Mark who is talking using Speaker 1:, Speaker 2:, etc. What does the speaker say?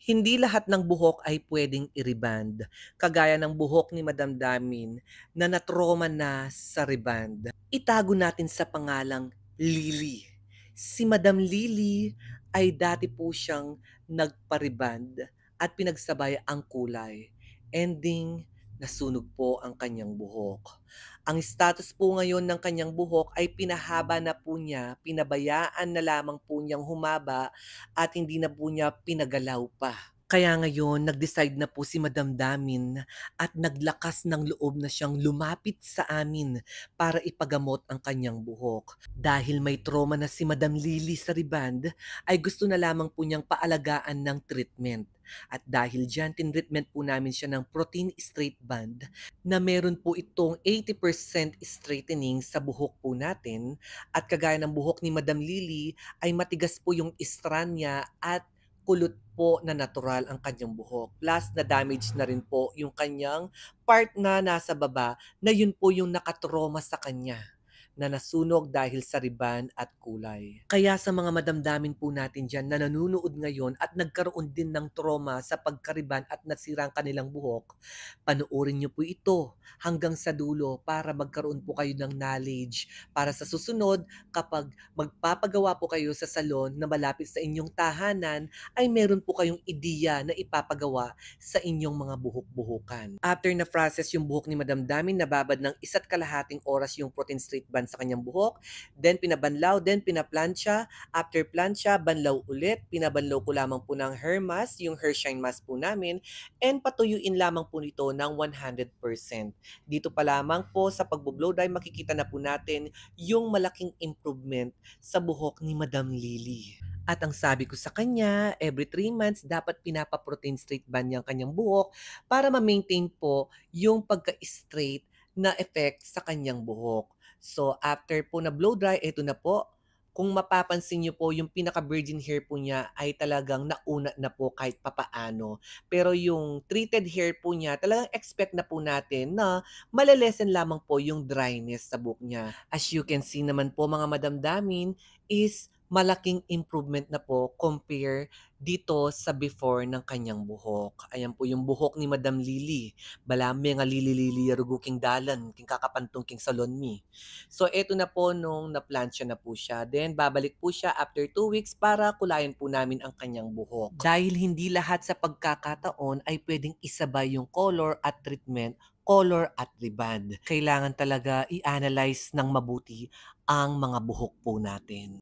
Speaker 1: Hindi lahat ng buhok ay pwedeng i-reband, kagaya ng buhok ni Madam Damin na na-trauma na sa reband. Itago natin sa pangalang Lily. Si Madam Lily ay dati po siyang nagpa-reband at pinagsabay ang kulay. Ending, nasunog po ang kanyang buhok. Ang status po ngayon ng kanyang buhok ay pinahaba na po niya, pinabayaan na lamang po niyang humaba at hindi na po niya pinagalaw pa. Kaya ngayon, nag-decide na po si Madam Damin at naglakas ng loob na siyang lumapit sa amin para ipagamot ang kanyang buhok. Dahil may trauma na si Madam Lily sa reband, ay gusto na lamang po niyang paalagaan ng treatment. At dahil dyan, tinreatment po namin siya ng protein straight band na meron po itong 80% straightening sa buhok po natin at kagaya ng buhok ni Madam Lily ay matigas po yung strand niya at kulot po na natural ang kanyang buhok. Plus, na-damage na rin po yung kanyang part na nasa baba na yun po yung nakatroma sa kanya na nasunog dahil sa riban at kulay. Kaya sa mga madamdamin po natin dyan na nanunood ngayon at nagkaroon din ng trauma sa pagkariban at nasira ang kanilang buhok, panoorin niyo po ito hanggang sa dulo para magkaroon po kayo ng knowledge para sa susunod kapag magpapagawa po kayo sa salon na malapit sa inyong tahanan ay meron po kayong ideya na ipapagawa sa inyong mga buhok-buhukan. After na process yung buhok ni Madam Damin, nababad ng 1.5 oras yung protein straight band sa kanyang buhok, then pinabanlaw, then pinaplansya, after plansya, banlaw ulit, pinabanlaw ko lamang po ng hair mask, yung hair shine mask po namin, and patuyuin lamang po nito ng 100%. Dito pa lamang po sa pagbo-blow dry, makikita na po natin yung malaking improvement sa buhok ni Madam Lily. At ang sabi ko sa kanya, every 3 months dapat pinapa-protein straight band niya ang kanyang buhok para ma-maintain po yung pagka-straight na effect sa kanyang buhok. So after po na blow dry, eto na po. Kung mapapansin niyo po, yung pinaka-virgin hair po niya ay talagang nauna na po kahit papaano. Pero yung treated hair po niya, talagang expect na po natin na malalesen lamang po yung dryness sa buhok niya. As you can see naman po mga madamdamin, is malaking improvement na po compare dito sa before ng kanyang buhok. Ayan po yung buhok ni Madam Lily. Balame nga lili-lili yaruguking dalan, king kakapantong king salon mi. So eto na po nung na-plancha na po siya. Then babalik po siya after 2 weeks para kulayan po namin ang kanyang buhok. Dahil hindi lahat sa pagkakataon ay pwedeng isabay yung color at treatment, color at reband. Kailangan talaga i-analyze ng mabuti ang mga buhok po natin.